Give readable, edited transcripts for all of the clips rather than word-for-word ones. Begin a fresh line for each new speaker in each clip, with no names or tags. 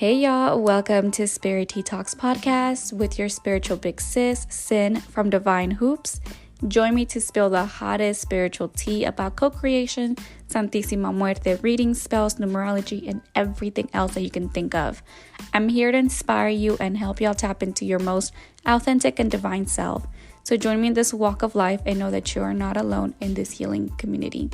Hey y'all, welcome to Spirit Tea Talks podcast with your spiritual big sis, Sin from Divine Hoops. Join me to spill the hottest spiritual tea about co-creation, Santísima Muerte, reading, spells, numerology, and everything else that you can think of. I'm here to inspire you and help y'all tap into your most authentic and divine self. So join me in this walk of life and know that you are not alone in this healing community.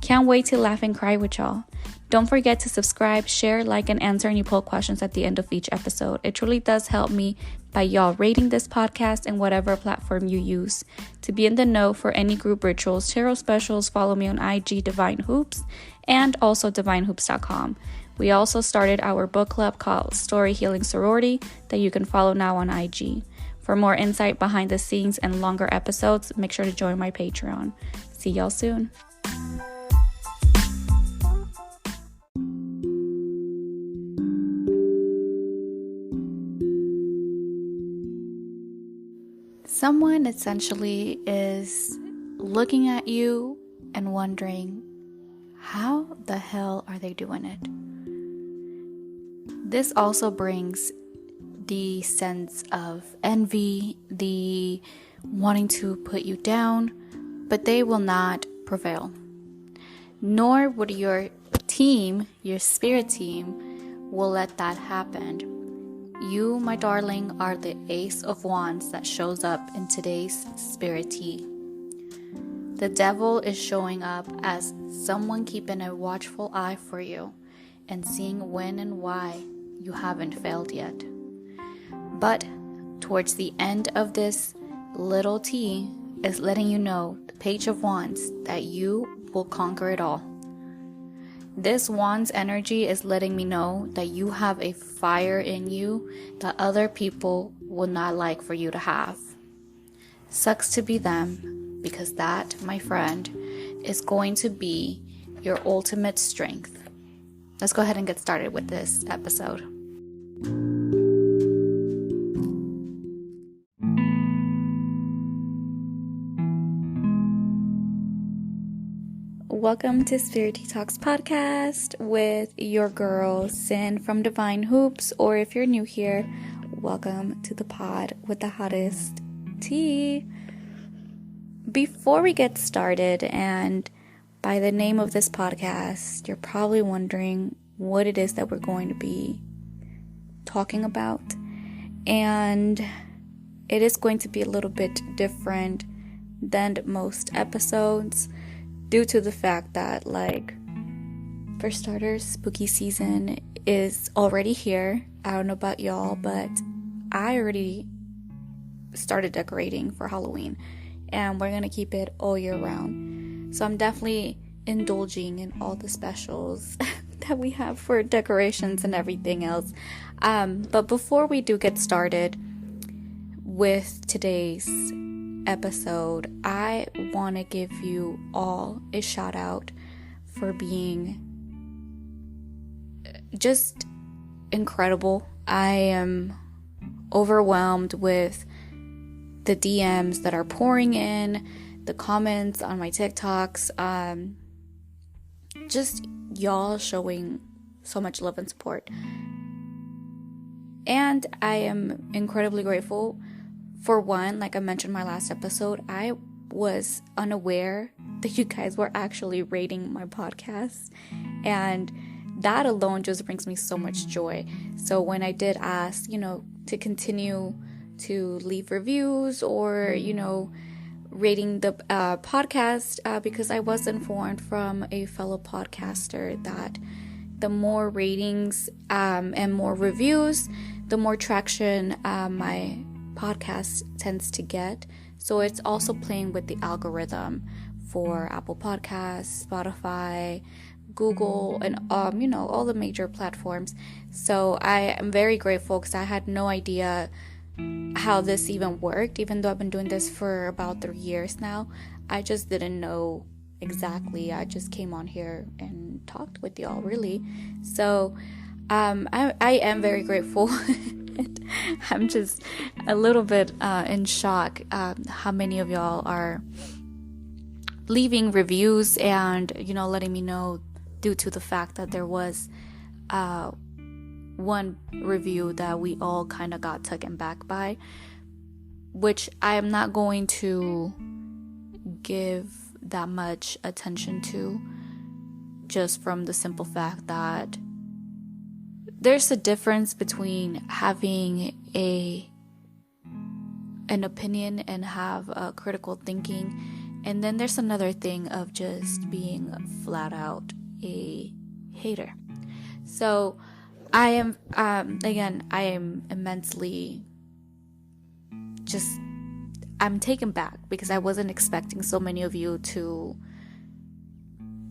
Can't wait to laugh and cry with y'all. Don't forget to subscribe, share, like, and answer any poll questions at the end of each episode. It truly does help me by y'all rating this podcast in whatever platform you use. To be in the know for any group rituals, tarot specials, follow me on IG Divine Hoops and also divinehoops.com. We also started our book club called Story Healing Sorority that you can follow now on IG. For more insight behind the scenes and longer episodes, make sure to join my Patreon. See y'all soon. Someone essentially is looking at you and wondering, how the hell are they doing it? This also brings the sense of envy, the wanting to put you down, but they will not prevail. Nor would your team, your spirit team, will let that happen. You, my darling, are the Ace of Wands that shows up in today's spirit tea. The devil is showing up as someone keeping a watchful eye for you and seeing when and why you haven't failed yet. But towards the end of this little tea is letting you know, the Page of Wands, that you will conquer it all. This Wands energy is letting me know that you have a fire in you that other people would not like for you to have. Sucks to be them, because that, my friend, is going to be your ultimate strength. Let's go ahead and get started with this episode. Welcome to Spirit Tea Talks podcast with your girl, Sin from Divine Hoops, or if you're new here, welcome to the pod with the hottest tea. Before we get started, and by the name of this podcast, you're probably wondering what it is that we're going to be talking about, and it is going to be a little bit different than most episodes, due to the fact that, for starters, spooky season is already here. I don't know about y'all, but I already started decorating for Halloween, and we're gonna keep it all year round. So I'm definitely indulging in all the specials that we have for decorations and everything else. But before we do get started with today's episode, I want to give you all a shout out for being just incredible. I am overwhelmed with the DMs that are pouring in, the comments on my TikToks, just y'all showing so much love and support. And I am incredibly grateful. For one, like I mentioned in my last episode, I was unaware that you guys were actually rating my podcast, and that alone just brings me so much joy. So when I did ask, to continue to leave reviews or, rating the podcast, because I was informed from a fellow podcaster that the more ratings and more reviews, the more traction my podcast tends to get. So it's also playing with the algorithm for Apple Podcasts, Spotify, Google, and all the major platforms. So I am very grateful, because I had no idea how this even worked. Even though I've been doing this for about 3 years now, I just didn't know exactly. I just came on here and talked with y'all, really. So I am very grateful. I'm just a little bit in shock how many of y'all are leaving reviews and letting me know, due to the fact that there was one review that we all kind of got taken back by, which I am not going to give that much attention to, just from the simple fact that there's a difference between having an opinion and have a critical thinking, and then there's another thing of just being flat out a hater. So I am immensely I'm taken back because I wasn't expecting so many of you to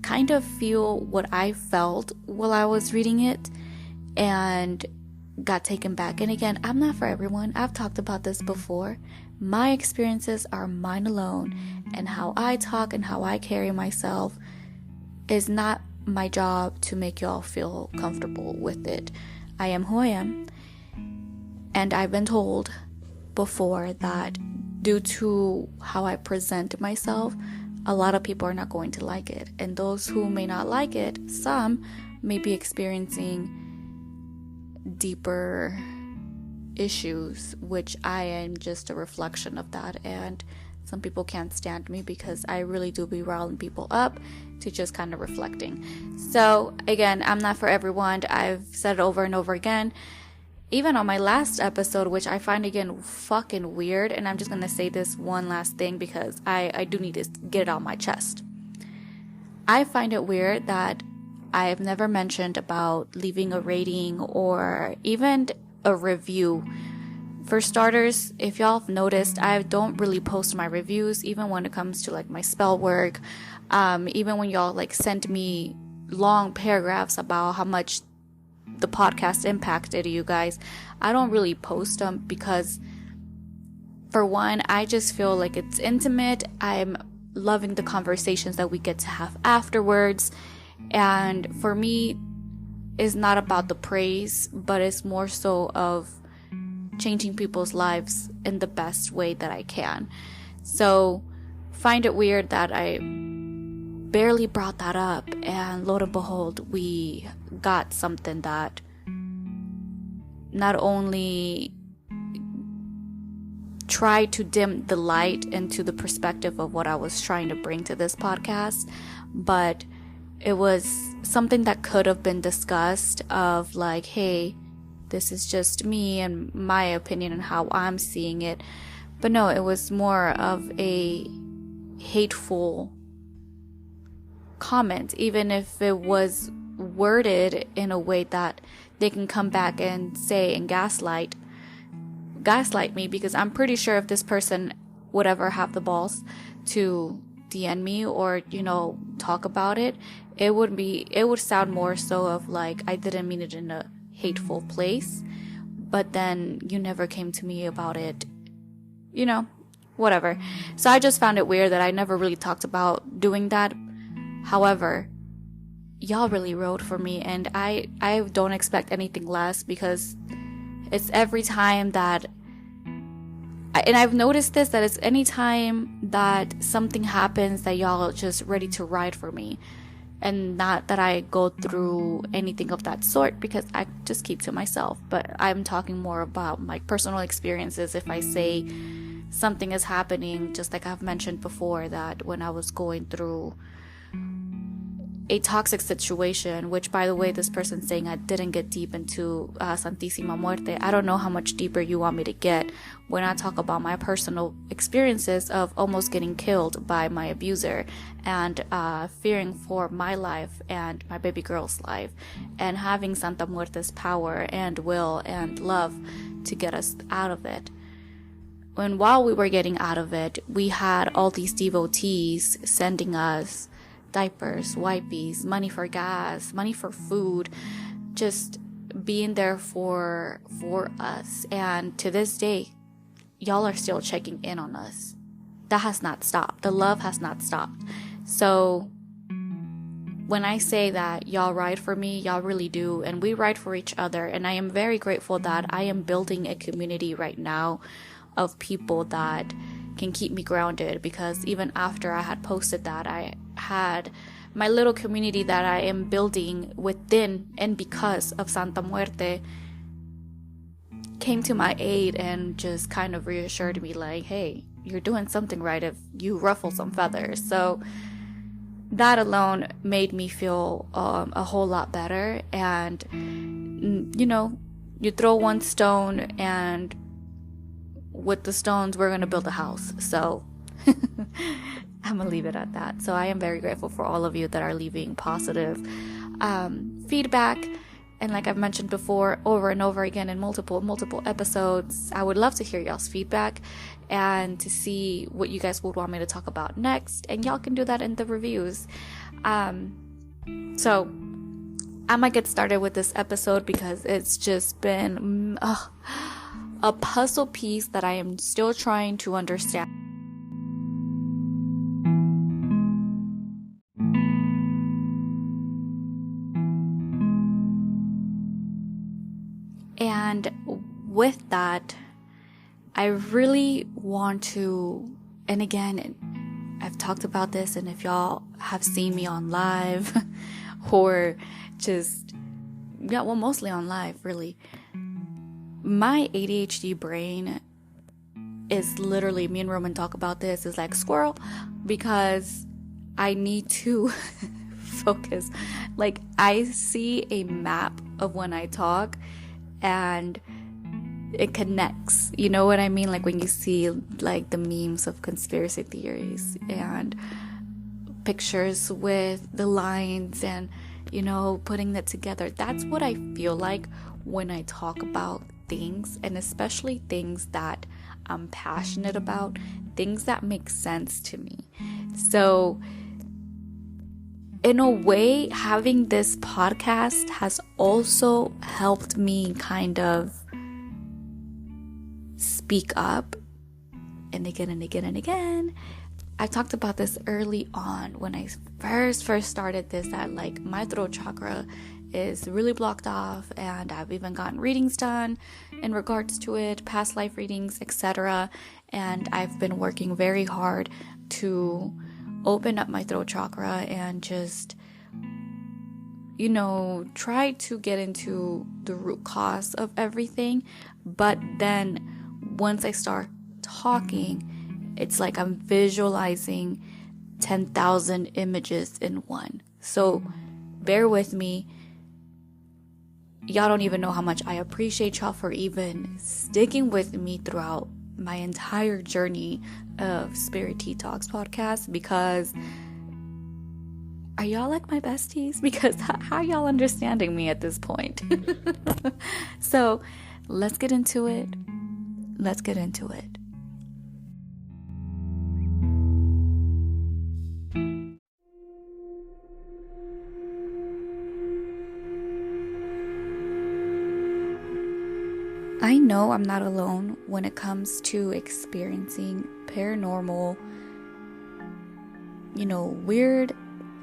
kind of feel what I felt while I was reading it, and got taken back. And again, I'm not for everyone. I've talked about this before. My experiences are mine alone, and how I talk and how I carry myself is not my job to make y'all feel comfortable with it. I am who I am, and I've been told before that due to how I present myself, a lot of people are not going to like it, and those who may not like it, some may be experiencing deeper issues, which I am just a reflection of that. And some people can't stand me because I really do be riling people up to just kind of reflecting. So again, I'm not for everyone. I've said it over and over again, even on my last episode, which I find again fucking weird. And I'm just gonna say this one last thing because I do need to get it on my chest. I find it weird that I've never mentioned about leaving a rating or even a review. For starters, if y'all have noticed, I don't really post my reviews, even when it comes to like my spell work. Even when y'all like send me long paragraphs about how much the podcast impacted you guys, I don't really post them because, for one, I just feel like it's intimate. I'm loving the conversations that we get to have afterwards. And for me, it's not about the praise, but it's more so of changing people's lives in the best way that I can. So find it weird that I barely brought that up, and lo and behold, we got something that not only tried to dim the light into the perspective of what I was trying to bring to this podcast, but it was something that could have been discussed of like, hey, this is just me and my opinion and how I'm seeing it. But no, it was more of a hateful comment, even if it was worded in a way that they can come back and say and gaslight me, because I'm pretty sure if this person would ever have the balls to DM me or, talk about it, it would sound more so of like, I didn't mean it in a hateful place, but then you never came to me about it, whatever. So I just found it weird that I never really talked about doing that. However, y'all really rode for me, and I don't expect anything less, because it's every time that and I've noticed this, that it's any time that something happens that y'all are just ready to ride for me. And not that I go through anything of that sort, because I just keep to myself. But I'm talking more about my personal experiences. If I say something is happening, just like I've mentioned before, that when I was going through a toxic situation, which, by the way, this person's saying I didn't get deep into Santísima Muerte. I don't know how much deeper you want me to get when I talk about my personal experiences of almost getting killed by my abuser, and fearing for my life and my baby girl's life, and having Santa Muerte's power and will and love to get us out of it. And while we were getting out of it, we had all these devotees sending us diapers, wipes, money for gas, money for food, just being there for us. And to this day, y'all are still checking in on us. That has not stopped. The love has not stopped. So when I say that y'all ride for me, y'all really do, and we ride for each other. And I am very grateful that I am building a community right now of people that can keep me grounded, because even after I had posted that, I had my little community that I am building within and because of Santa Muerte came to my aid and just kind of reassured me like, hey, you're doing something right if you ruffle some feathers. So that alone made me feel a whole lot better. And you throw one stone, and with the stones we're gonna build a house. So I'm gonna leave it at that. So I am very grateful for all of you that are leaving positive feedback. And like I've mentioned before, over and over again in multiple episodes, I would love to hear y'all's feedback and to see what you guys would want me to talk about next. And y'all can do that in the reviews. So I might get started with this episode because it's just been a puzzle piece that I am still trying to understand. And with that, I really want to, and again, I've talked about this, and if y'all have seen me on live or just, mostly on live, really, my ADHD brain is literally, me and Roman talk about this, is like squirrel, because I need to focus. Like, I see a map of when I talk, and it connects, you know what I mean? Like when you see like the memes of conspiracy theories and pictures with the lines and, putting that together. That's what I feel like when I talk about things, and especially things that I'm passionate about, things that make sense to me. So in a way, having this podcast has also helped me kind of speak up. And again and again and again, I talked about this early on when I first started this, that like my throat chakra is really blocked off, and I've even gotten readings done in regards to it, past life readings, etc. And I've been working very hard to open up my throat chakra and just, try to get into the root cause of everything. But then once I start talking, it's like I'm visualizing 10,000 images in one. So bear with me. Y'all don't even know how much I appreciate y'all for even sticking with me throughout my entire journey of Spirit Tea Talks podcast, because are y'all like my besties? Because how are y'all understanding me at this point? So let's get into it. I know I'm not alone when it comes to experiencing paranormal, weird,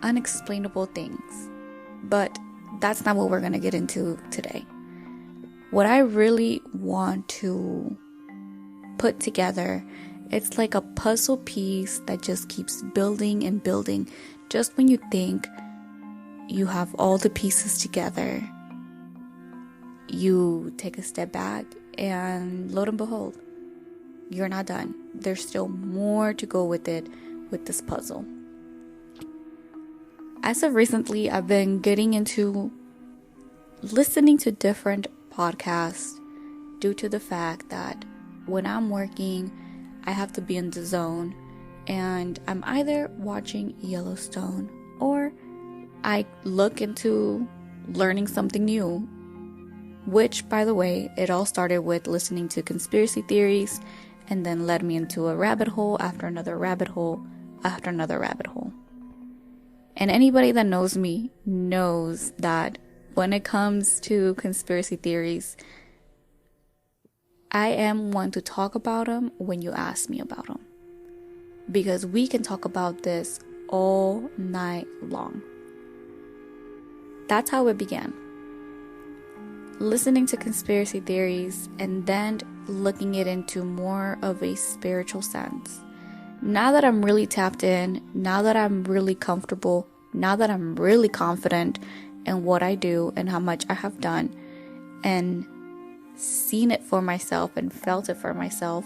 unexplainable things. But that's not what we're going to get into today. What I really want to put together, it's like a puzzle piece that just keeps building and building. Just when you think you have all the pieces together, you take a step back, and lo and behold, you're not done. There's still more to go with it, with this puzzle. As of recently, I've been getting into listening to different podcasts due to the fact that when I'm working, I have to be in the zone, and I'm either watching Yellowstone or I look into learning something new. Which, by the way, it all started with listening to conspiracy theories, and then led me into a rabbit hole after another rabbit hole after another rabbit hole. And anybody that knows me knows that when it comes to conspiracy theories, I am one to talk about them when you ask me about them. Because we can talk about this all night long. That's how it began. Listening to conspiracy theories and then looking it into more of a spiritual sense. Now that I'm really tapped in, now that I'm really comfortable now that I'm really confident in what I do and how much I have done and seen it for myself and felt it for myself,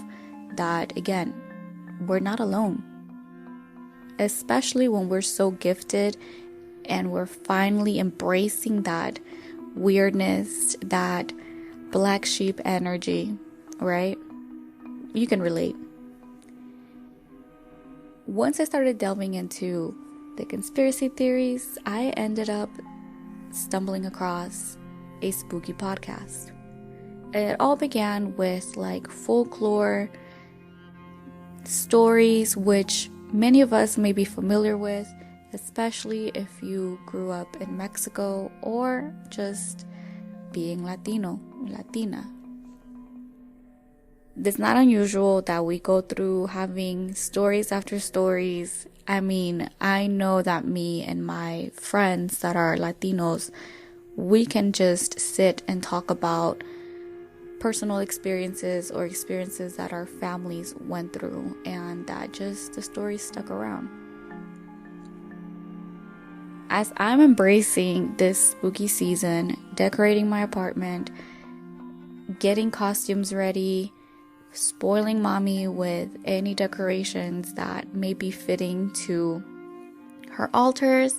that again, we're not alone. Especially when we're so gifted and we're finally embracing that weirdness, that black sheep energy, right? You can relate. Once I started delving into the conspiracy theories, I ended up stumbling across a spooky podcast. It all began with like folklore stories, which many of us may be familiar with, especially if you grew up in Mexico or just being Latino, Latina. It's not unusual that we go through having stories after stories. I mean, I know that me and my friends that are Latinos, we can just sit and talk about personal experiences or experiences that our families went through, and that just the stories stuck around. As I'm embracing this spooky season, decorating my apartment, getting costumes ready, spoiling mommy with any decorations that may be fitting to her altars,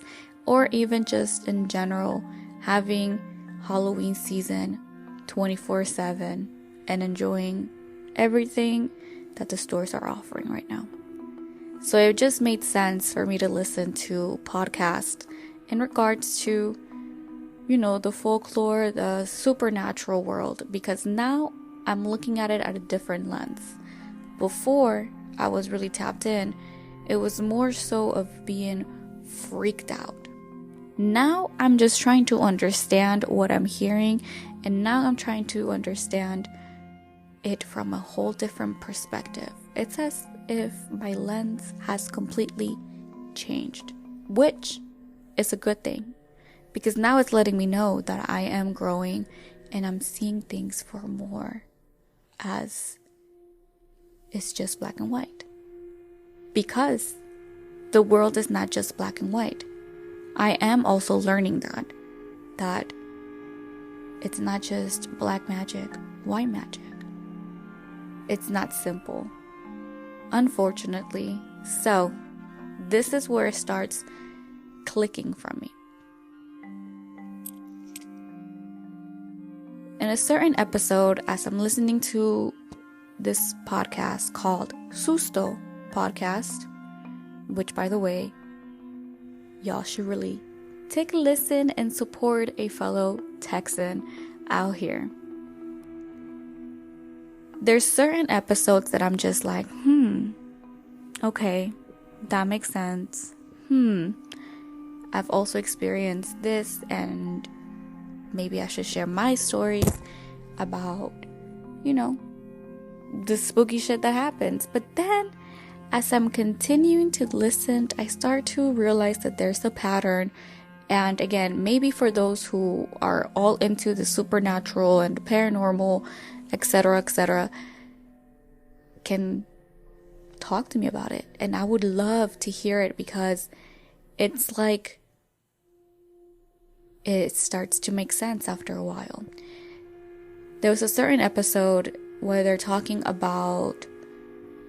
or even just in general having Halloween season 24/7 and enjoying everything that the stores are offering right now. So it just made sense for me to listen to podcasts in regards to, the folklore, the supernatural world, because now I'm looking at it at a different lens. Before I was really tapped in, it was more so of being freaked out. Now I'm just trying to understand what I'm hearing, and now I'm trying to understand it from a whole different perspective. It's as if my lens has completely changed, which is a good thing, because now it's letting me know that I am growing and I'm seeing things for more as it's just black and white. Because the world is not just black and white. I am also learning that it's not just black magic, white magic. It's not simple, unfortunately. So this is where it starts clicking from me. In a certain episode, as I'm listening to this podcast called Susto Podcast, which, by the way, y'all should really take a listen and support a fellow Texan out here. There's certain episodes that I'm just like, okay, that makes sense. I've also experienced this, and maybe I should share my stories about, the spooky shit that happens. But then, as I'm continuing to listen, I start to realize that there's a pattern. And again, maybe for those who are all into the supernatural and paranormal, etc., can talk to me about it. And I would love to hear it, because it's like it starts to make sense after a while. There was a certain episode where they're talking about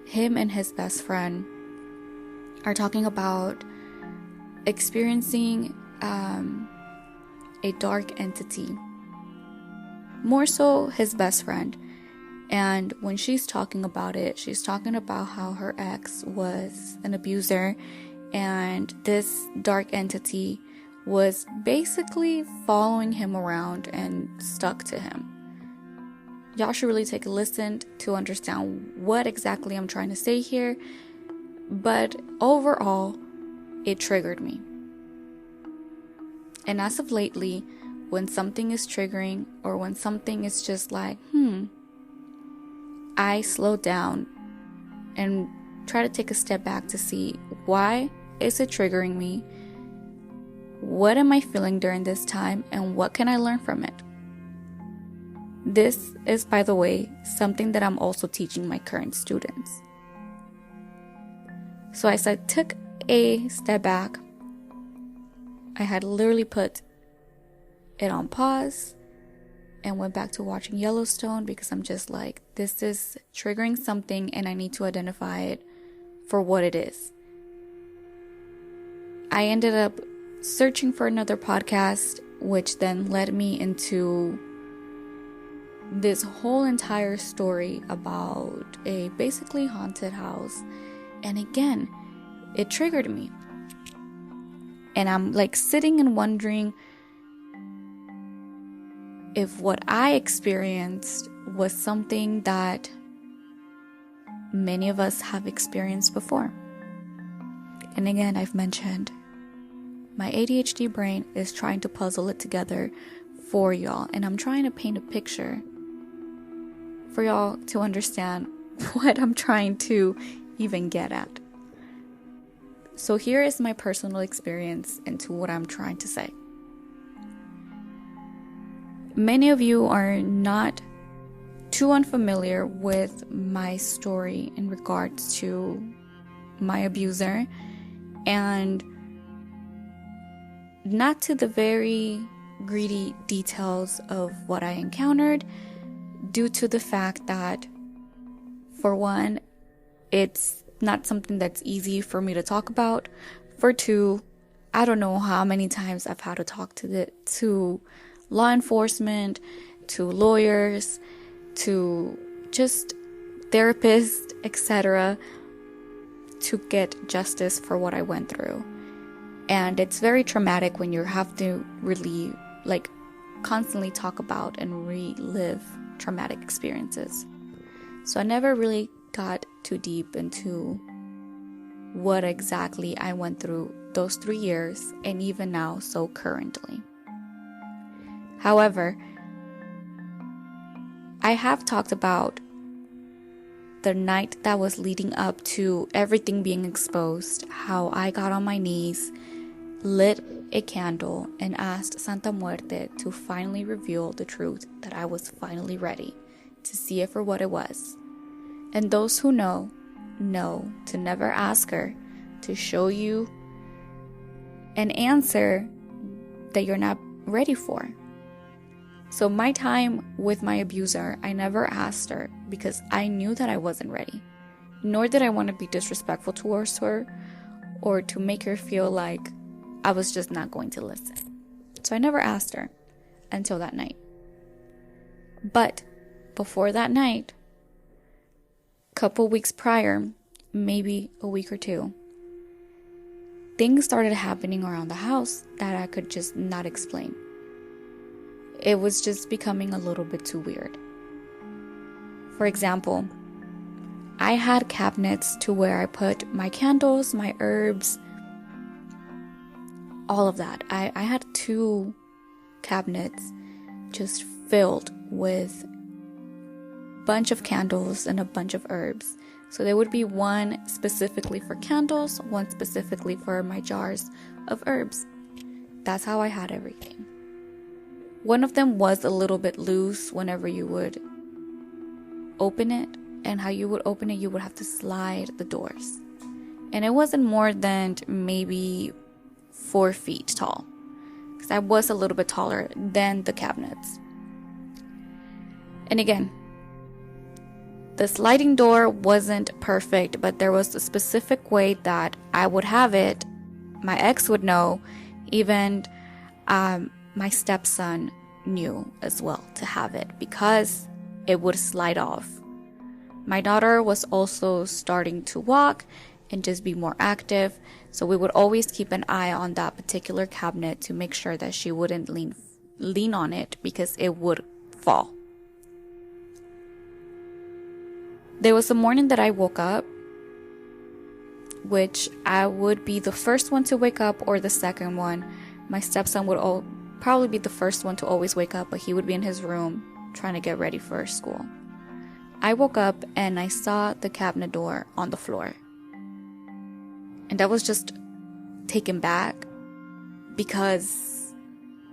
him and his best friend are talking about experiencing a dark entity. More so his best friend. And when she's talking about it, she's talking about how her ex was an abuser, and this dark entity was basically following him around and stuck to him. Y'all should really take a listen to understand what exactly I'm trying to say here. But overall, it triggered me. And as of lately, when something is triggering, or when something is just like, I slow down and try to take a step back to see, why is it triggering me? What am I feeling during this time, and what can I learn from it? This is, by the way, something that I'm also teaching my current students. So as I took a step back, I had literally put it on pause and went back to watching Yellowstone because I'm just like, this is triggering something and I need to identify it for what it is. I ended up searching for another podcast, which then led me into this whole entire story about a basically haunted house. And again, it triggered me. And I'm like sitting and wondering if what I experienced was something that many of us have experienced before. And again, I've mentioned my ADHD brain is trying to puzzle it together for y'all. And I'm trying to paint a picture for y'all to understand what I'm trying to even get at. So here is my personal experience into what I'm trying to say. Many of you are not too unfamiliar with my story in regards to my abuser, and not to the very greedy details of what I encountered, due to the fact that, for one, it's not something that's easy for me to talk about. For two, I don't know how many times I've had to talk to law enforcement, to lawyers, to just therapists, etc., to get justice for what I went through. And it's very traumatic when you have to really, constantly talk about and relive traumatic experiences. So I never really got too deep into what exactly I went through those 3 years, and even now, so currently. However, I have talked about the night that was leading up to everything being exposed, how I got on my knees, lit a candle, and asked Santa Muerte to finally reveal the truth, that I was finally ready to see it for what it was. And those who know to never ask her to show you an answer that you're not ready for. So my time with my abuser, I never asked her because I knew that I wasn't ready. Nor did I want to be disrespectful towards her or to make her feel like I was just not going to listen. So I never asked her until that night. But before that night, a couple weeks prior, maybe a week or two, things started happening around the house that I could just not explain. It was just becoming a little bit too weird. For example, I had cabinets to where I put my candles, my herbs, all of that. I had 2 cabinets just filled with a bunch of candles and a bunch of herbs. So there would be one specifically for candles, one specifically for my jars of herbs. That's how I had everything. One of them was a little bit loose whenever you would open it, and how you would open it, you would have to slide the doors. And it wasn't more than maybe 4 feet tall, because I was a little bit taller than the cabinets. And again, the sliding door wasn't perfect, but there was a specific way that I would have it. My ex would know, even my stepson knew as well to have it, because it would slide off. My daughter was also starting to walk and just be more active, so we would always keep an eye on that particular cabinet to make sure that she wouldn't lean on it, because it would fall. There was a morning that I woke up, which I would be the first one to wake up or the second one. My stepson would probably be the first one to always wake up, but he would be in his room trying to get ready for school. I woke up and I saw the cabinet door on the floor. And I was just taken back, because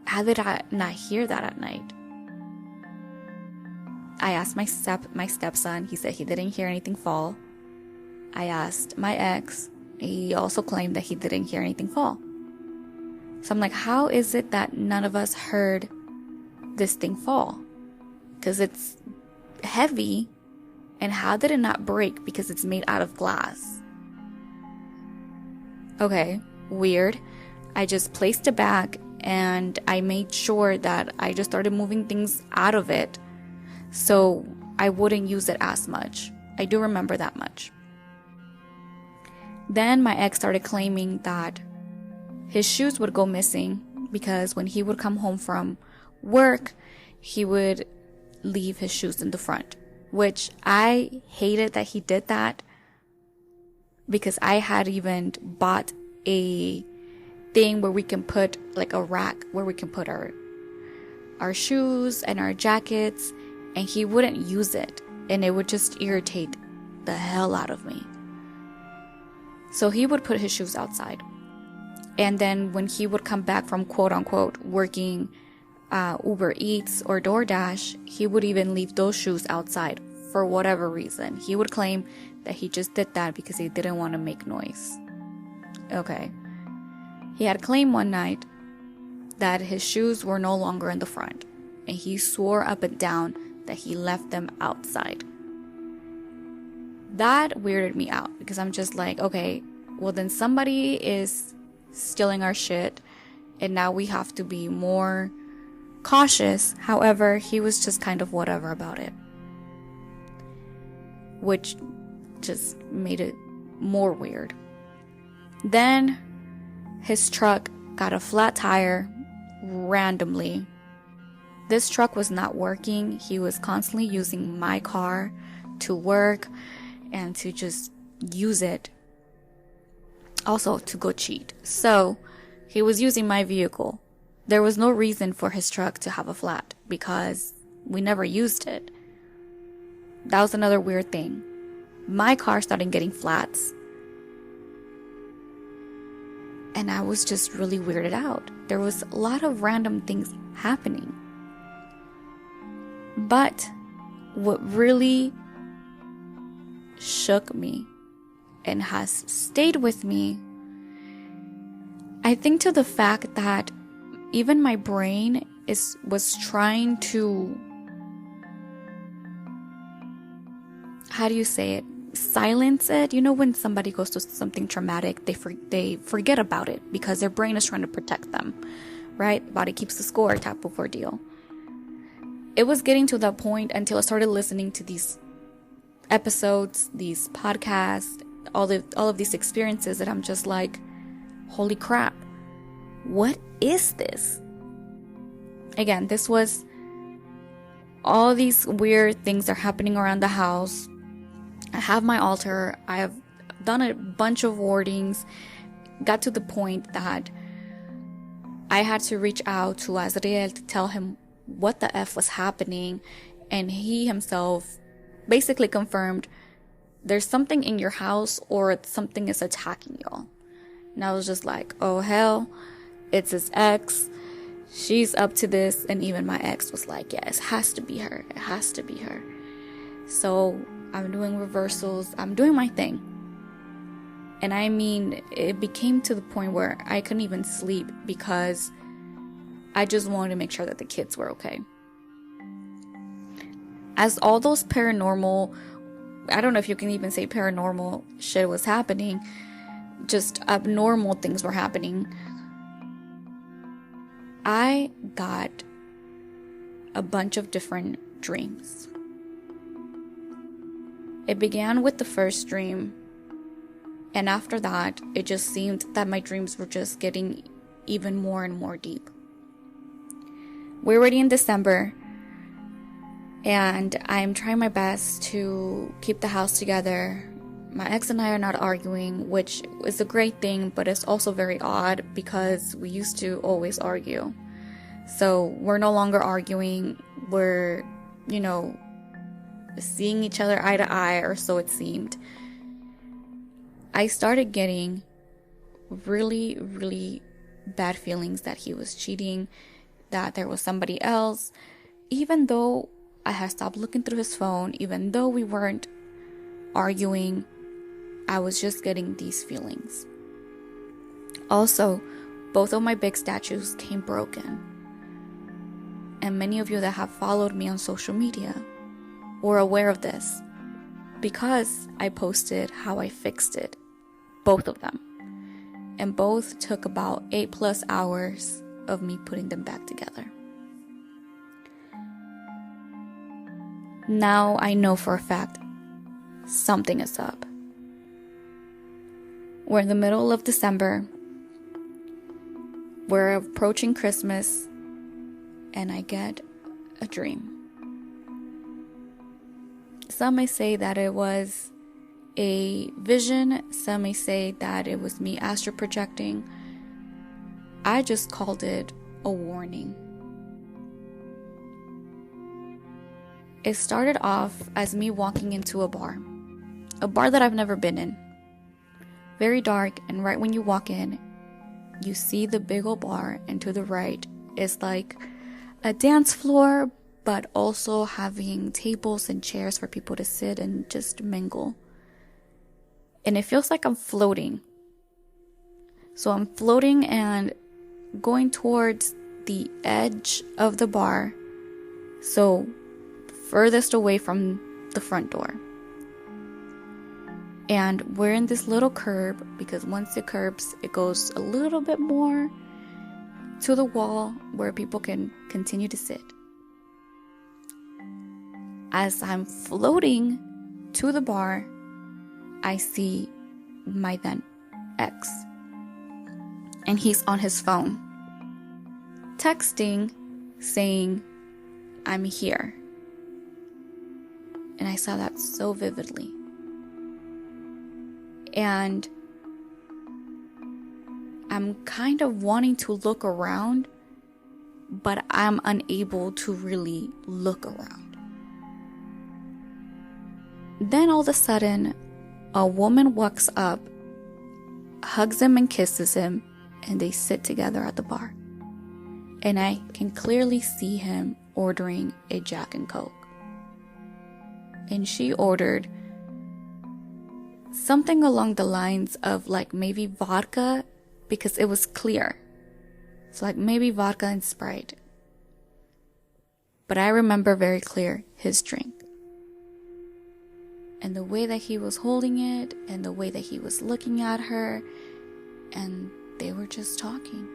how did I not hear that at night? I asked my stepson. He said he didn't hear anything fall. I asked my ex. He also claimed that he didn't hear anything fall. So I'm like, how is it that none of us heard this thing fall? Because it's heavy. And how did it not break? Because it's made out of glass. Okay, weird. I just placed it back and I made sure that I just started moving things out of it so I wouldn't use it as much. I do remember that much. Then my ex started claiming that his shoes would go missing because when he would come home from work, he would leave his shoes in the front, which I hated that he did that because I had even bought a thing where we can put like a rack where we can put our shoes and our jackets, and he wouldn't use it, and it would just irritate the hell out of me. So he would put his shoes outside. And then when he would come back from quote unquote working Uber Eats or DoorDash, he would even leave those shoes outside for whatever reason. He would claim that he just did that because he didn't want to make noise. Okay. He had claimed one night that his shoes were no longer in the front, and he swore up and down that he left them outside. That weirded me out because I'm just like, okay, well then somebody is stealing our shit and now we have to be more cautious. However, he was just kind of whatever about it, which just made it more weird. Then his truck got a flat tire randomly. This truck was not working. He was constantly using my car to work and to just use it also to go cheat. So he was using my vehicle. There was no reason for his truck to have a flat because we never used it. That was another weird thing. My car started getting flats, and I was just really weirded out. There was a lot of random things happening. But what really shook me and has stayed with me, I think, to the fact that even my brain was trying to, how do you say it, silence it. You know, when somebody goes through something traumatic, they forget about it because their brain is trying to protect them, right? The body keeps the score type of ordeal. It was getting to that point until I started listening to these episodes, these podcasts, all of these experiences, that I'm just like, holy crap, what is this? Again, this was all these weird things are happening around the house. I have my altar. I have done a bunch of wardings. Got to the point that I had to reach out to Azrael to tell him what the F was happening. And he himself basically confirmed there's something in your house or something is attacking y'all. And I was just like, oh hell, it's his ex. She's up to this. And even my ex was like, yeah, it has to be her. It has to be her. So I'm doing reversals. I'm doing my thing. And I mean, it became to the point where I couldn't even sleep because I just wanted to make sure that the kids were okay. As all those paranormal, I don't know if you can even say paranormal shit was happening, just abnormal things were happening, I got a bunch of different dreams. It began with the first dream, and after that, it just seemed that my dreams were just getting even more and more deep. We're already in December, and I'm trying my best to keep the house together. My ex and I are not arguing, which is a great thing, but it's also very odd because we used to always argue. So we're no longer arguing. We're, seeing each other eye to eye, or so it seemed. I started getting really, really bad feelings that he was cheating, that there was somebody else, even though I had stopped looking through his phone, even though we weren't arguing. I was just getting these feelings. Also, both of my big statues came broken. And many of you that have followed me on social media were aware of this because I posted how I fixed it, both of them. And both took about 8+ hours of me putting them back together. Now I know for a fact something is up. We're in the middle of December. We're approaching Christmas, and I get a dream. Some may say that it was a vision. Some may say that it was me astral projecting. I just called it a warning. It started off as me walking into a bar that I've never been in. Very dark, and right when you walk in, you see the big old bar, and to the right is like a dance floor, but also having tables and chairs for people to sit and just mingle. And it feels like I'm floating. So I'm floating and going towards the edge of the bar, so furthest away from the front door. And we're in this little curb, because once it curbs, it goes a little bit more to the wall where people can continue to sit. As I'm floating to the bar, I see my then ex. And he's on his phone, texting, saying, "I'm here." And I saw that so vividly. And I'm kind of wanting to look around, but I'm unable to really look around. Then all of a sudden, a woman walks up, hugs him and kisses him, and they sit together at the bar. And I can clearly see him ordering a Jack and Coke. And she ordered something along the lines of like maybe vodka, because it was clear. So like maybe vodka and Sprite. But I remember very clear his drink. And the way that he was holding it, and the way that he was looking at her, and they were just talking.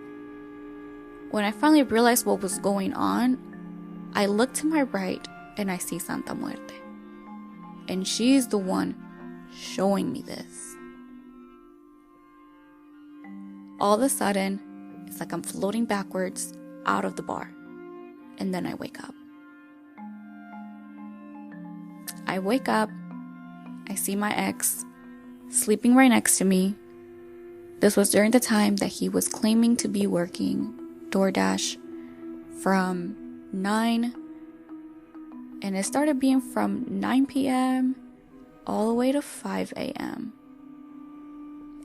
When I finally realized what was going on, I looked to my right and I see Santa Muerte. And she's the one showing me this. All of a sudden, it's like I'm floating backwards out of the bar. And then I wake up. I wake up, I see my ex sleeping right next to me. This was during the time that he was claiming to be working DoorDash from 9, and it started being from 9 p.m. all the way to 5 a.m.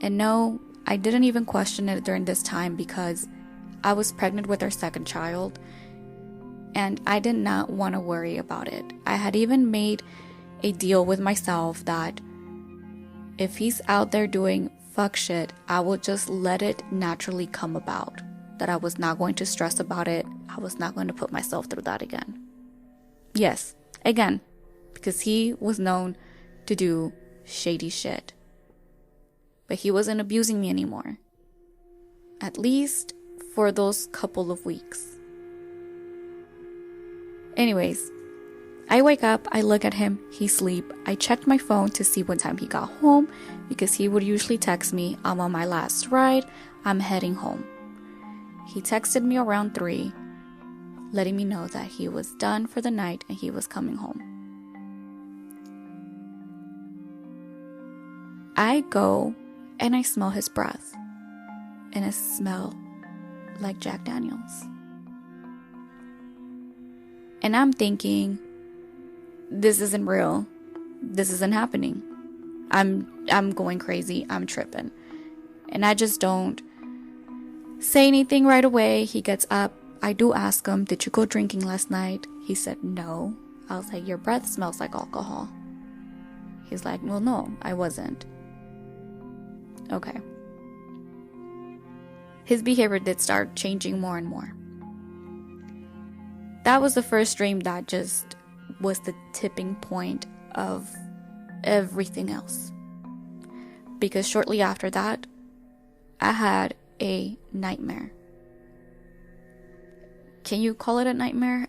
And no, I didn't even question it during this time because I was pregnant with our second child, and I did not want to worry about it. I had even made a deal with myself that if he's out there doing fuck shit, I will just let it naturally come about. That I was not going to stress about it. I was not going to put myself through that again. Yes, again, because he was known to do shady shit. But he wasn't abusing me anymore. At least for those couple of weeks. Anyways, I wake up, I look at him, he sleep. I checked my phone to see what time he got home, because he would usually text me, "I'm on my last ride, I'm heading home." He texted me around 3, letting me know that he was done for the night and he was coming home. I go and I smell his breath, and it smelled like Jack Daniels. And I'm thinking, this isn't real. This isn't happening. I'm going crazy. I'm tripping. And I just don't say anything right away. He gets up. I do ask him, "Did you go drinking last night?" He said, "No." I was like, "Your breath smells like alcohol." He's like, "Well, no, I wasn't." Okay. his behavior did start changing more and more. That was the first dream that just was the tipping point of everything else. Because shortly after that, I had a nightmare. Can you call it a nightmare?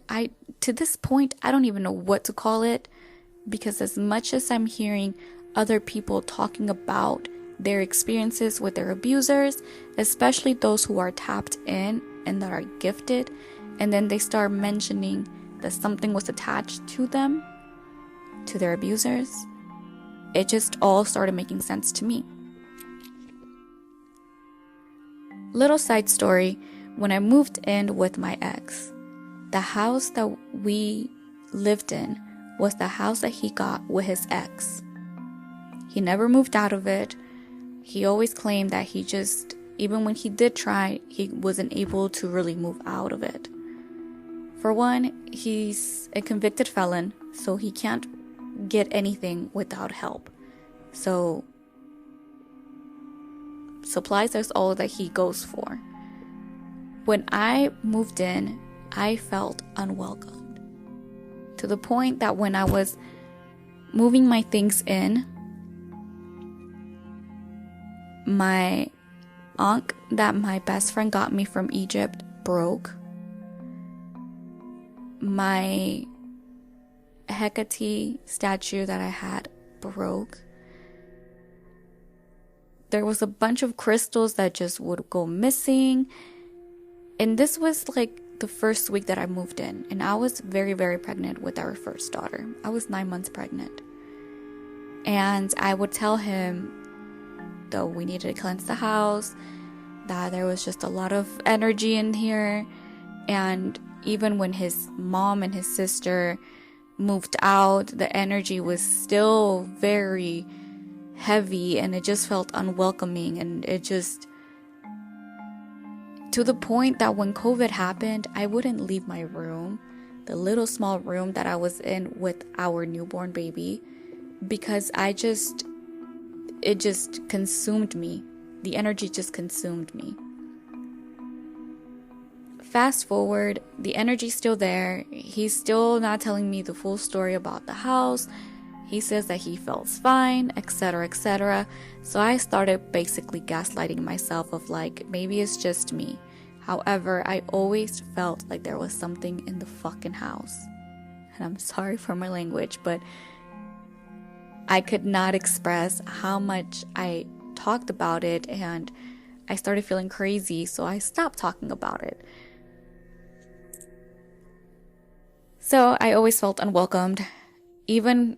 To this point, I don't even know what to call it, because as much as I'm hearing other people talking about their experiences with their abusers, especially those who are tapped in and that are gifted, and then they start mentioning that something was attached to them, to their abusers, it just all started making sense to me. Little side story, when I moved in with my ex, the house that we lived in was the house that he got with his ex. He never moved out of it. He always claimed that he just, even when he did try, he wasn't able to really move out of it. For one, he's a convicted felon, so he can't get anything without help. So supplies is all that he goes for. When I moved in, I felt unwelcomed. To the point that when I was moving my things in, my ankh that my best friend got me from Egypt broke. My Hecate statue that I had broke. There was a bunch of crystals that just would go missing. And this was like the first week that I moved in. And I was very, very pregnant with our first daughter. I was 9 months pregnant. And I would tell him that we needed to cleanse the house, that there was just a lot of energy in here. And even when his mom and his sister moved out, the energy was still very heavy, and it just felt unwelcoming. And it just, to the point that when COVID happened, I wouldn't leave my room, the little small room that I was in with our newborn baby, because it just consumed me. The energy just consumed me. Fast forward, the energy's still there. He's still not telling me the full story about the house. He says that he feels fine, etc., etc. So I started basically gaslighting myself of like, maybe it's just me. However, I always felt like there was something in the fucking house. And I'm sorry for my language, but I could not express how much I talked about it, and I started feeling crazy, so I stopped talking about it. So I always felt unwelcomed. Even,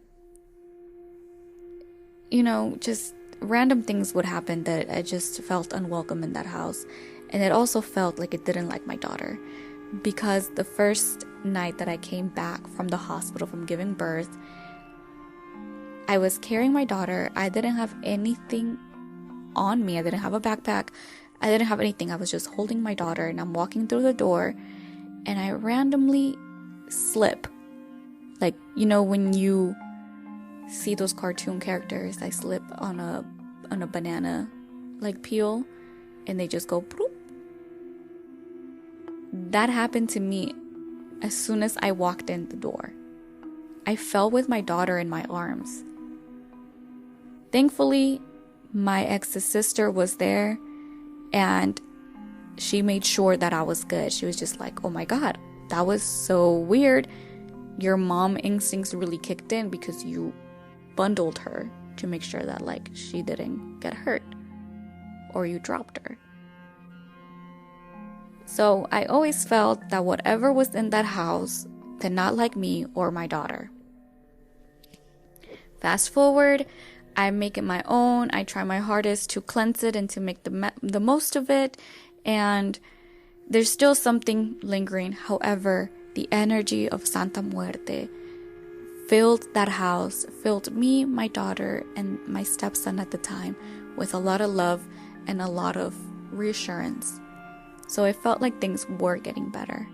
just random things would happen that I just felt unwelcome in that house. And it also felt like it didn't like my daughter. Because the first night that I came back from the hospital from giving birth, I was carrying my daughter. I didn't have anything on me. I didn't have a backpack. I didn't have anything. I was just holding my daughter, and I'm walking through the door, and I randomly slip. Like, when you see those cartoon characters, I slip on a banana like peel, and they just go bloop. That happened to me as soon as I walked in the door. I fell with my daughter in my arms. Thankfully, my ex's sister was there, and she made sure that I was good. She was just like, oh my God, that was so weird. Your mom instincts really kicked in because you bundled her to make sure that she didn't get hurt or you dropped her. So I always felt that whatever was in that house did not like me or my daughter. Fast forward, I make it my own. I try my hardest to cleanse it and to make the most of it. And there's still something lingering. However, the energy of Santa Muerte filled that house, filled me, my daughter, and my stepson at the time with a lot of love and a lot of reassurance. So I felt like things were getting better.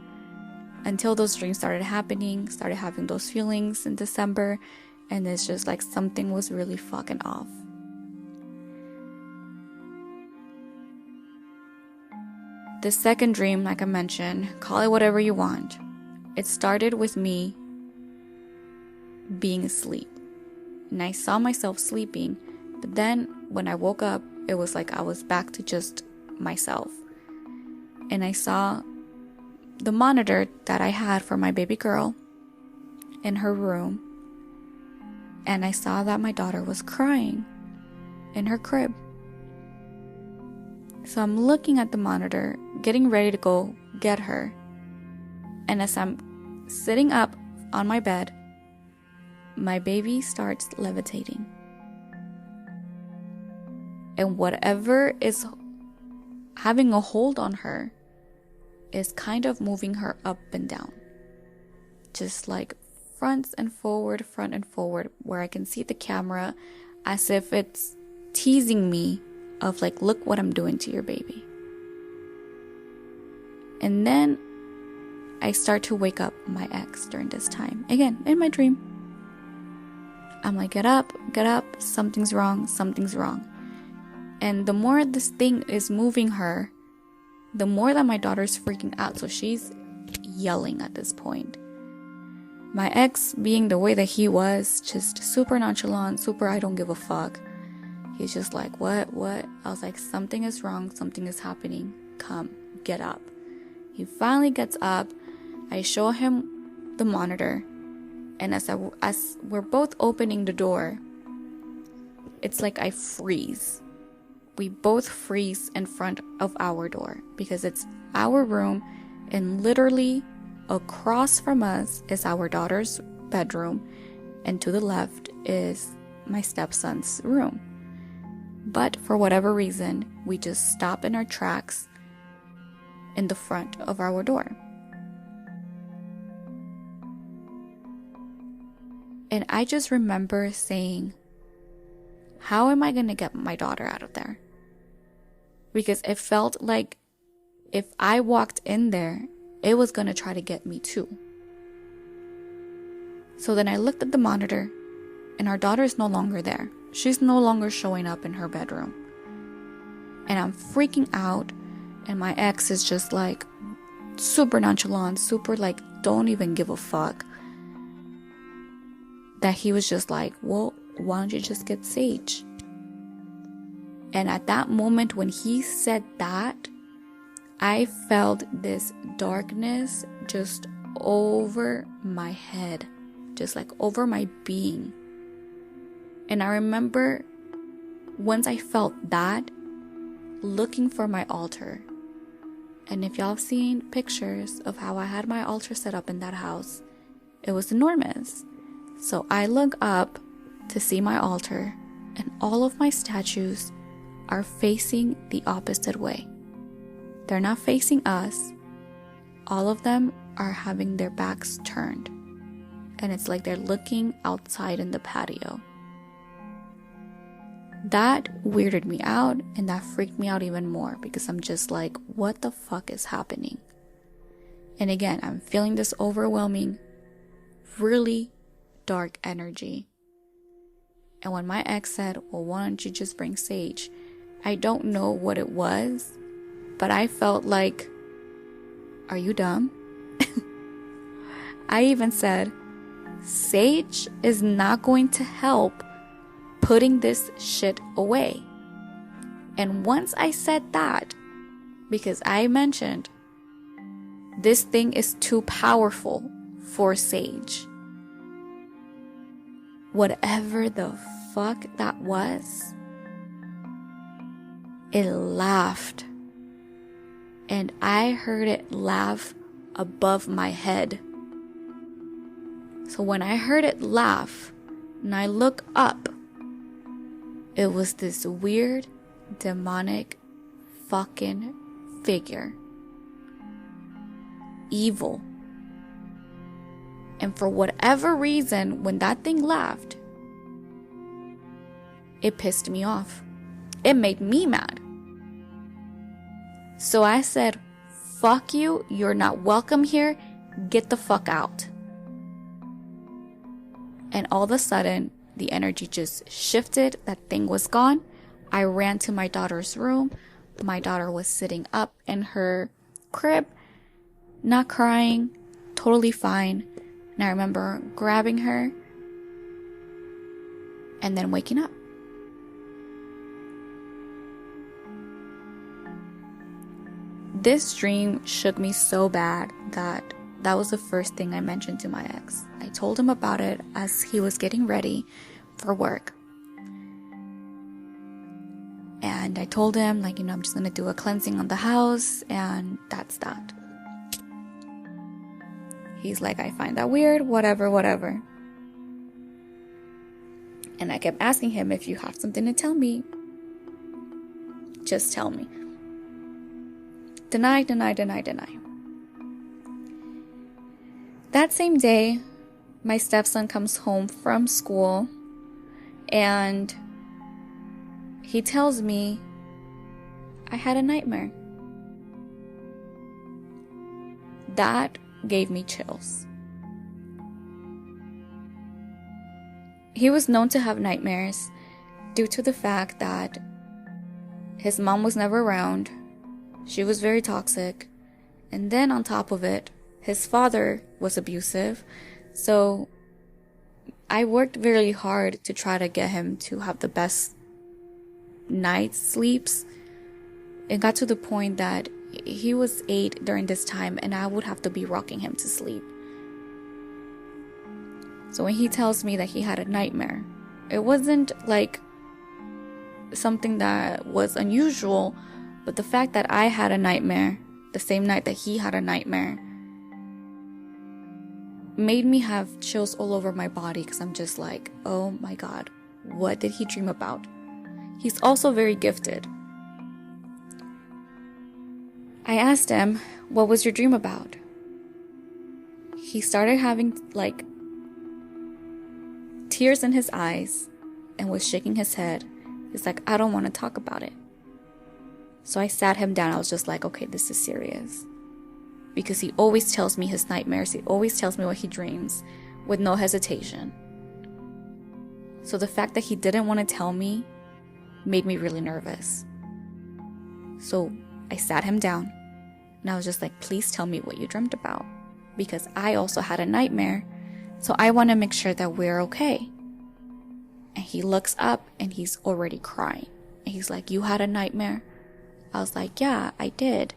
Until those dreams started happening, started having those feelings in December, and it's just like something was really fucking off. The second dream, like I mentioned, call it whatever you want. It started with me being asleep. And I saw myself sleeping. But then when I woke up, it was like I was back to just myself. And I saw the monitor that I had for my baby girl in her room. And I saw that my daughter was crying in her crib. So I'm looking at the monitor, getting ready to go get her. And as I'm sitting up on my bed, my baby starts levitating. And whatever is having a hold on her is kind of moving her up and down. Just like front and forward, where I can see the camera as if it's teasing me of like, look what I'm doing to your baby. And then I start to wake up my ex during this time. Again, in my dream. I'm like, get up, something's wrong. And the more this thing is moving her, the more that my daughter's freaking out. So she's yelling at this point. My ex, being the way that he was, just super nonchalant, super I don't give a fuck. He's just like, what? I was like, something is wrong, something is happening. Come, get up. He finally gets up. I show him the monitor. And as we're both opening the door, it's like I freeze. We both freeze in front of our door because it's our room, and literally across from us is our daughter's bedroom, and to the left is my stepson's room. But for whatever reason, we just stop in our tracks in the front of our door. And I just remember saying, how am I going to get my daughter out of there? Because it felt like if I walked in there, it was going to try to get me too. So then I looked at the monitor, and our daughter is no longer there. She's no longer showing up in her bedroom. And I'm freaking out, and my ex is just like super nonchalant, super like don't even give a fuck. That he was just like, well, why don't you just get Sage? And at that moment when he said that, I felt this darkness just over my head, just like over my being. And I remember once I felt that, looking for my altar. And if y'all have seen pictures of how I had my altar set up in that house, it was enormous. So I look up to see my altar, and all of my statues are facing the opposite way. They're not facing us. All of them are having their backs turned. And it's like they're looking outside in the patio. That weirded me out, and that freaked me out even more because I'm just like, what the fuck is happening? And again, I'm feeling this overwhelming, really dark energy. And when my ex said, well, why don't you just bring Sage? I don't know what it was, but I felt like, are you dumb? I even said, Sage is not going to help putting this shit away. And once I said that, because I mentioned this thing is too powerful for Sage, whatever the fuck that was, it laughed. And I heard it laugh above my head. So when I heard it laugh and I look up, it was this weird, demonic fucking figure. Evil. And for whatever reason, when that thing laughed, it pissed me off. It made me mad. So I said, fuck you, you're not welcome here, get the fuck out. And all of a sudden, the energy just shifted, that thing was gone. I ran to my daughter's room, my daughter was sitting up in her crib, not crying, totally fine. And I remember grabbing her and then waking up. This dream shook me so bad that was the first thing I mentioned to my ex. I told him about it as he was getting ready for work. And I told him, like, I'm just going to do a cleansing on the house, and that's that. He's like, I find that weird, whatever. And I kept asking him, if you have something to tell me, just tell me. Deny. That same day, my stepson comes home from school, and he tells me I had a nightmare. That gave me chills. He was known to have nightmares due to the fact that his mom was never around. She was very toxic. And then on top of it, his father was abusive. So I worked very hard to try to get him to have the best night's sleeps. It got to the point that he was 8 during this time, and I would have to be rocking him to sleep. So when he tells me that he had a nightmare, it wasn't like something that was unusual, but the fact that I had a nightmare the same night that he had a nightmare made me have chills all over my body, because I'm just like, oh my God, what did he dream about? He's also very gifted. I asked him, what was your dream about? He started having like tears in his eyes and was shaking his head. He's like, I don't want to talk about it. So I sat him down. I was just like, okay, this is serious. Because he always tells me his nightmares. He always tells me what he dreams with no hesitation. So the fact that he didn't want to tell me made me really nervous. So I sat him down and I was just like, please tell me what you dreamt about. Because I also had a nightmare. So I want to make sure that we're okay. And he looks up and he's already crying. And he's like, you had a nightmare? I was like, yeah, I did.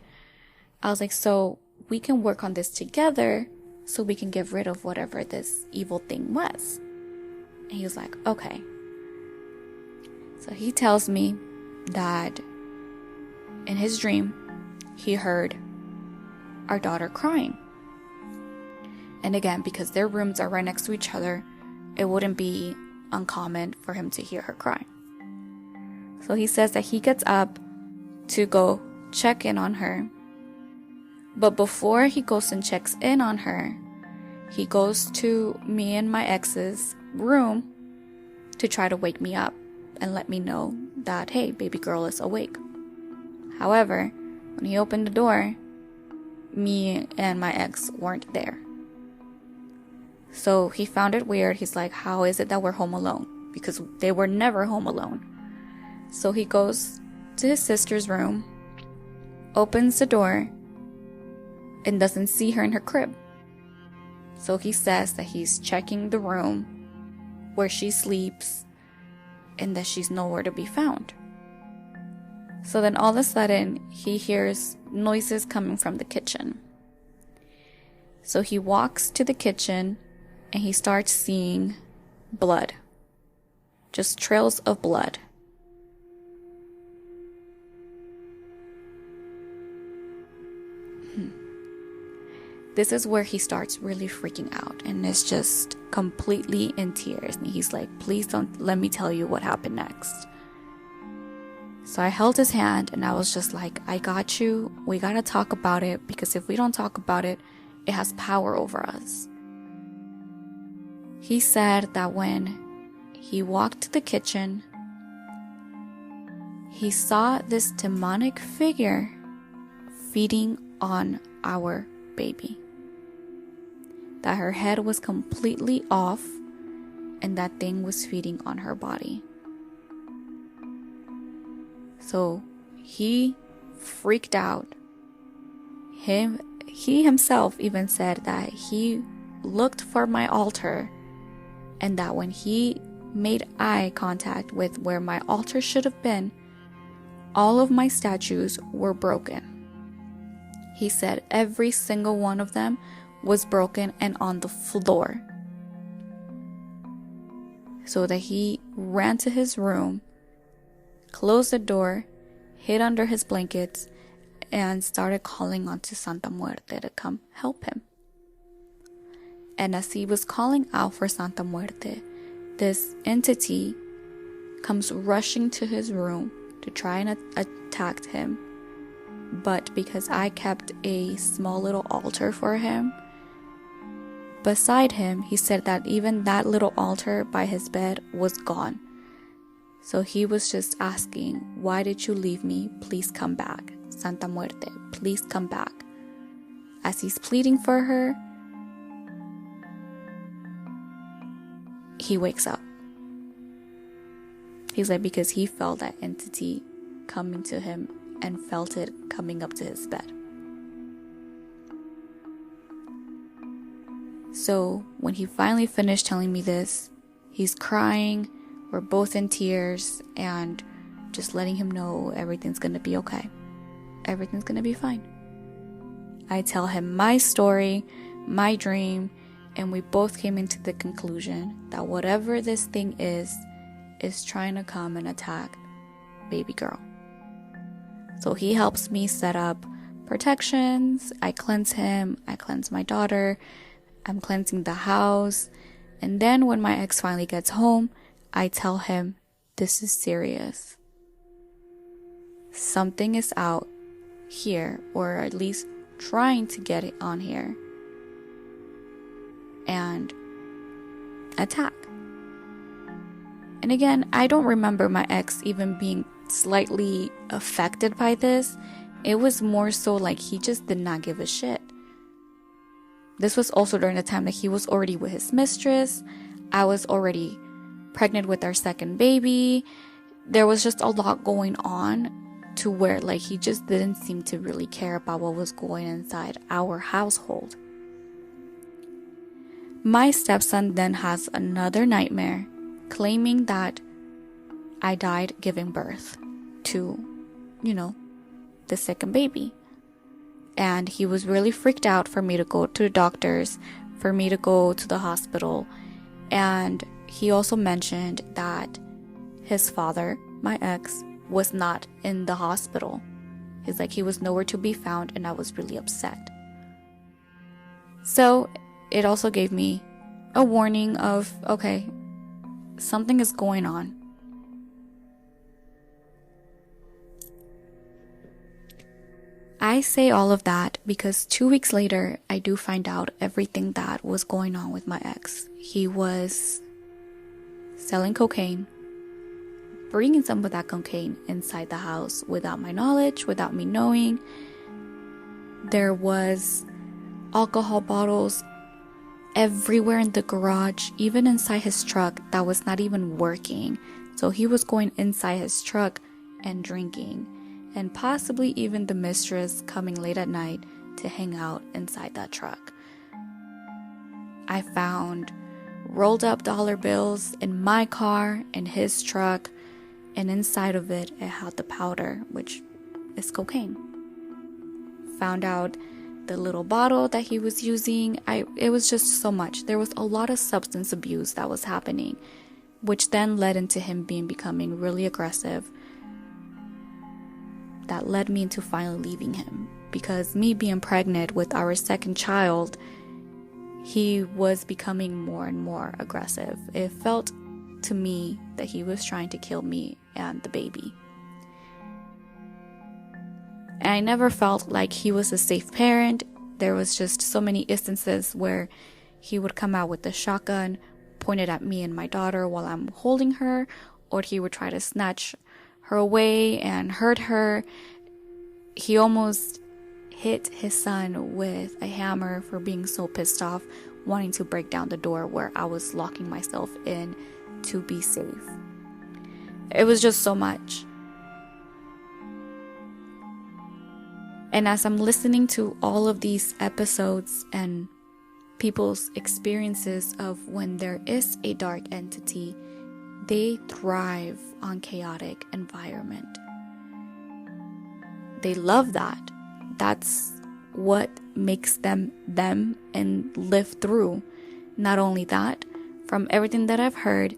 I was like, so we can work on this together so we can get rid of whatever this evil thing was. And he was like, okay. So he tells me that in his dream, he heard our daughter crying. And again, because their rooms are right next to each other, it wouldn't be uncommon for him to hear her cry. So he says that he gets up to go check in on her. But before he goes and checks in on her, he goes to me and my ex's room to try to wake me up and let me know that, hey, baby girl is awake. However, when he opened the door, me and my ex weren't there. So he found it weird. He's like, how is it that we're home alone? Because they were never home alone. So he goes to his sister's room, opens the door, and doesn't see her in her crib. So he says that he's checking the room where she sleeps and that she's nowhere to be found. So then all of a sudden, he hears noises coming from the kitchen. So he walks to the kitchen and he starts seeing blood. Just trails of blood. This is where he starts really freaking out and is just completely in tears. And he's like, please don't let me tell you what happened next. So I held his hand and I was just like, I got you. We gotta talk about it, because if we don't talk about it, it has power over us. He said that when he walked to the kitchen, he saw this demonic figure feeding on our baby. That her head was completely off and that thing was feeding on her body. So he freaked out. He himself even said that he looked for my altar, and that when he made eye contact with where my altar should have been, all of my statues were broken. He said every single one of them was broken and on the floor. So that he ran to his room, closed the door, hid under his blankets, and started calling on to Santa Muerte to come help him. And as he was calling out for Santa Muerte, this entity comes rushing to his room to try and attack him. But because I kept a small little altar for him beside him, he said that even that little altar by his bed was gone. So he was just asking, "Why did you leave me? Please come back. Santa Muerte, please come back." As he's pleading for her, he wakes up. He's like, because he felt that entity coming to him and felt it coming up to his bed. So when he finally finished telling me this, he's crying, we're both in tears, and just letting him know everything's gonna be okay. Everything's gonna be fine. I tell him my story, my dream, and we both came into the conclusion that whatever this thing is trying to come and attack baby girl. So he helps me set up protections. I cleanse him. I cleanse my daughter. I'm cleansing the house. And then when my ex finally gets home, I tell him, this is serious. Something is out here, or at least trying to get it on here and attack. And again, I don't remember my ex even being slightly affected by this. It was more so like he just did not give a shit. This was also during the time that he was already with his mistress. I was already pregnant with our second baby. There was just a lot going on to where like he just didn't seem to really care about what was going inside our household. My stepson then has another nightmare claiming that I died giving birth to, the second baby. And he was really freaked out for me to go to the doctors, for me to go to the hospital. And he also mentioned that his father, my ex, was not in the hospital. He's like, he was nowhere to be found, and I was really upset. So it also gave me a warning of, okay, something is going on. I say all of that because 2 weeks later, I do find out everything that was going on with my ex. He was selling cocaine, bringing some of that cocaine inside the house without my knowledge, without me knowing. There was alcohol bottles everywhere in the garage, even inside his truck that was not even working. So he was going inside his truck and drinking, and possibly even the mistress coming late at night to hang out inside that truck. I found rolled up dollar bills in my car, in his truck, and inside of it had the powder, which is cocaine. Found out the little bottle that he was using. It was just so much. There was a lot of substance abuse that was happening, which then led into him becoming really aggressive. That led me into finally leaving him, because me being pregnant with our second child, he was becoming more and more aggressive. It felt to me that he was trying to kill me and the baby. And I never felt like he was a safe parent. There was just so many instances where he would come out with the shotgun, pointed at me and my daughter while I'm holding her, or he would try to snatch her away and hurt her. He almost hit his son with a hammer for being so pissed off, wanting to break down the door where I was locking myself in to be safe. It was just so much. And as I'm listening to all of these episodes and people's experiences of when there is a dark entity, they thrive on chaotic environment. They love that. That's what makes them them and live through. Not only that, from everything that I've heard,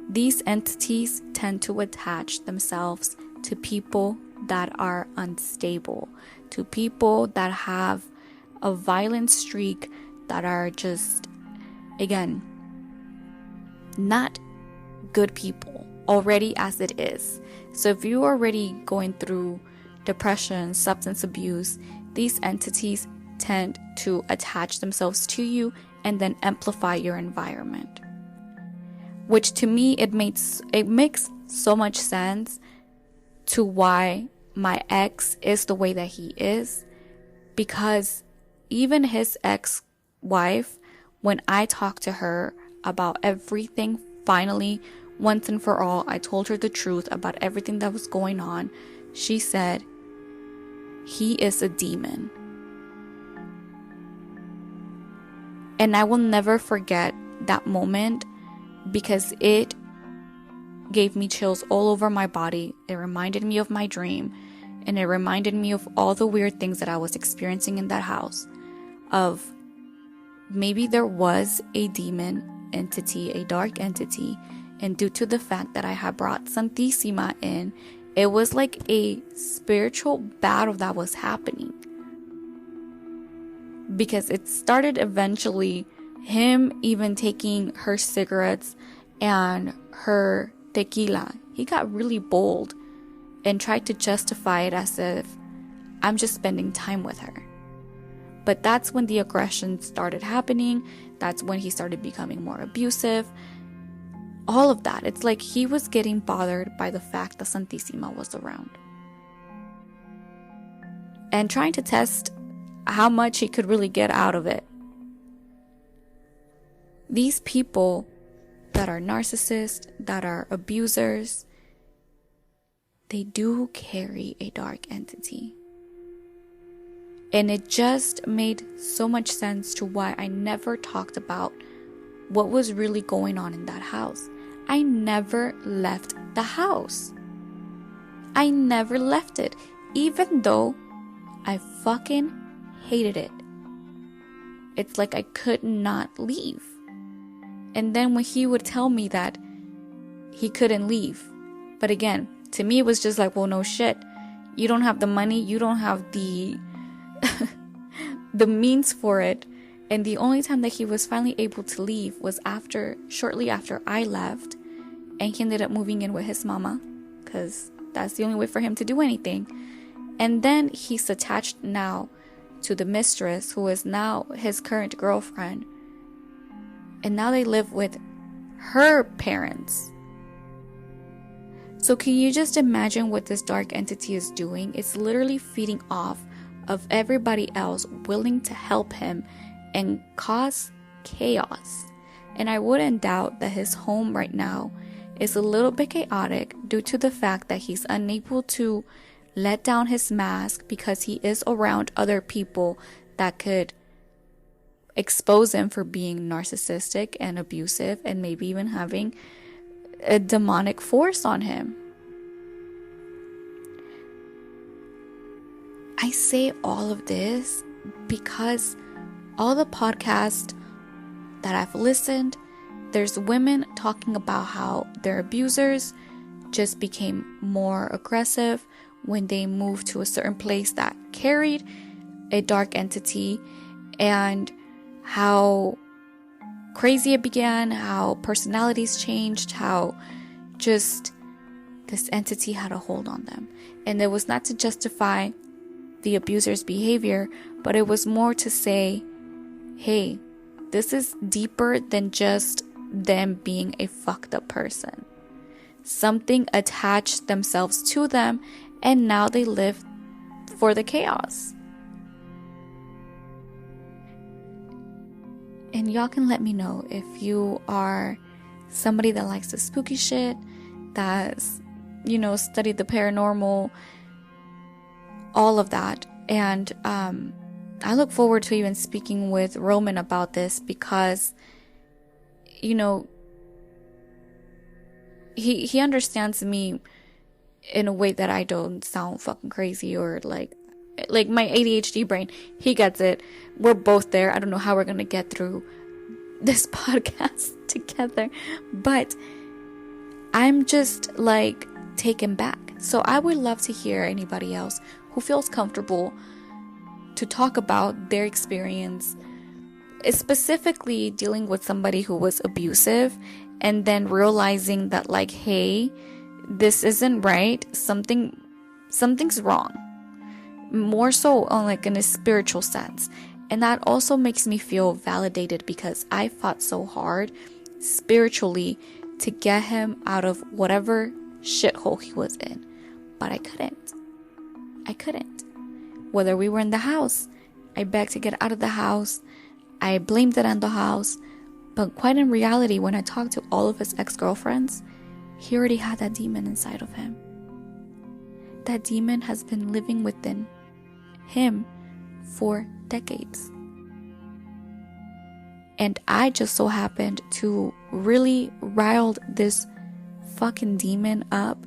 these entities tend to attach themselves to people that are unstable, to people that have a violent streak, that are just, again, not good people already as it is. So if you're already going through depression, substance abuse, these entities tend to attach themselves to you and then amplify your environment. Which to me, it makes so much sense to why my ex is the way that he is, because even his ex-wife, when I talked to her about everything, finally, once and for all, I told her the truth about everything that was going on, she said, he is a demon. And I will never forget that moment, because it gave me chills all over my body. It reminded me of my dream, and it reminded me of all the weird things that I was experiencing in that house. Of maybe there was a demon entity, a dark entity, and due to the fact that I had brought Santísima in, it was like a spiritual battle that was happening. Because it started eventually him even taking her cigarettes and her tequila. He got really bold and tried to justify it as if I'm just spending time with her. But that's when the aggression started happening. That's when he started becoming more abusive. All of that. It's like he was getting bothered by the fact that Santísima was around. And trying to test how much he could really get out of it. These people that are narcissists, that are abusers, they do carry a dark entity. And it just made so much sense to why I never talked about what was really going on in that house. I never left the house. I never left it, even though I fucking hated it. It's like I could not leave. And then when he would tell me that he couldn't leave, but again, to me it was just like, well, no shit. You don't have the money, you don't have the the means for it. And the only time that he was finally able to leave was shortly after I left, and he ended up moving in with his mama, because that's the only way for him to do anything. And then he's attached now to the mistress, who is now his current girlfriend, and now they live with her parents. So can you just imagine what this dark entity is doing? It's literally feeding off of everybody else willing to help him and cause chaos. And I wouldn't doubt that his home right now is a little bit chaotic due to the fact that he's unable to let down his mask, because he is around other people that could expose him for being narcissistic and abusive, and maybe even having a demonic force on him. I say all of this because all the podcasts that I've listened, there's women talking about how their abusers just became more aggressive when they moved to a certain place that carried a dark entity, and how crazy it began, how personalities changed, how just this entity had a hold on them. And it was not to justify the abuser's behavior, but it was more to say, hey, this is deeper than just them being a fucked up person. Something attached themselves to them, and now they live for the chaos. And y'all can let me know if you are somebody that likes the spooky shit, that's, studied the paranormal, all of that. And I look forward to even speaking with Roman about this, because, you know, he understands me in a way that I don't sound fucking crazy, or like my ADHD brain. He gets it. We're both there. I don't know how we're gonna get through this podcast together, but I'm just like taken back. So I would love to hear anybody else who feels comfortable to talk about their experience, specifically dealing with somebody who was abusive, and then realizing that, like, hey, this isn't right. Something's wrong. More so on like in a spiritual sense. And that also makes me feel validated, because I fought so hard spiritually to get him out of whatever shithole he was in. But I couldn't. Whether we were in the house, I begged to get out of the house. I blamed it on the house. But quite in reality, when I talked to all of his ex-girlfriends, he already had that demon inside of him. That demon has been living within him for decades. And I just so happened to really riled this fucking demon up,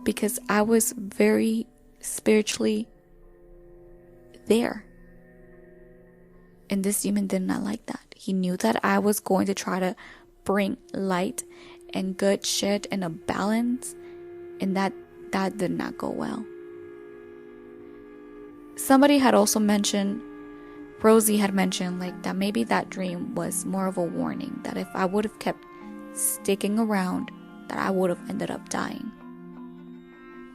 because I was very spiritually there. And this demon did not like that. He knew that I was going to try to bring light and good shit and a balance, and that did not go well. Somebody had also mentioned, Rosie had mentioned, like, that maybe that dream was more of a warning, that if I would have kept sticking around, that I would have ended up dying.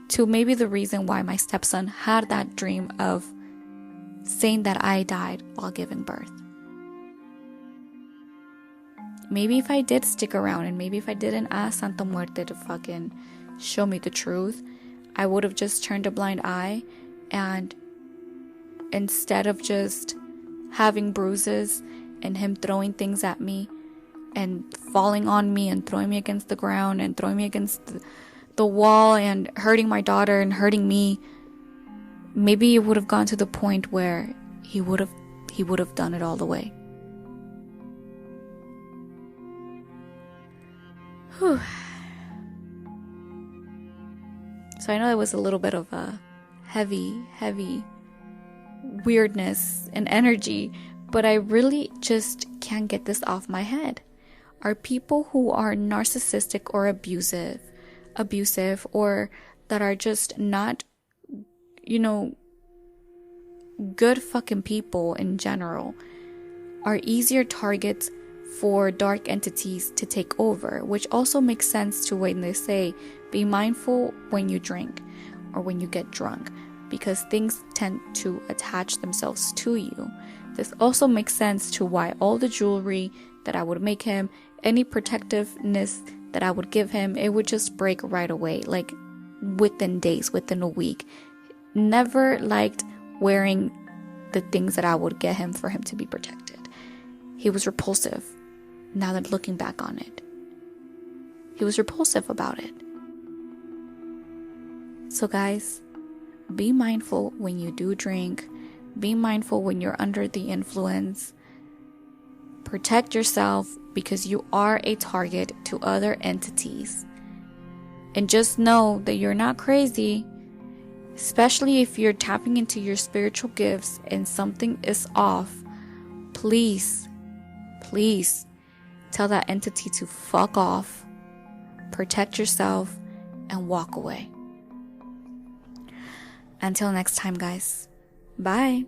To maybe the reason why my stepson had that dream of saying that I died while giving birth. Maybe if I did stick around, and maybe if I didn't ask Santa Muerte to fucking show me the truth, I would have just turned a blind eye, and instead of just having bruises and him throwing things at me and falling on me and throwing me against the ground and throwing me against the wall and hurting my daughter and hurting me, maybe it would have gone to the point where he would have done it all the way. Whew. So I know it was a little bit of a heavy weirdness and energy, but I really just can't get this off my head. Are people who are narcissistic or abusive, or that are just not, good fucking people in general, are easier targets for dark entities to take over, which also makes sense to when they say, be mindful when you drink or when you get drunk, because things tend to attach themselves to you. This also makes sense to why all the jewelry that I would make him, any protectiveness that I would give him, it would just break right away, like within days, within a week. Never liked wearing the things that I would get him for him to be protected. He was repulsive. Now that looking back on it, he was repulsive about it. So guys, be mindful when you do drink. Be mindful when you're under the influence. Protect yourself, because you are a target to other entities. And just know that you're not crazy, especially if you're tapping into your spiritual gifts and something is off. Please tell that entity to fuck off, protect yourself, and walk away. Until next time, guys. Bye.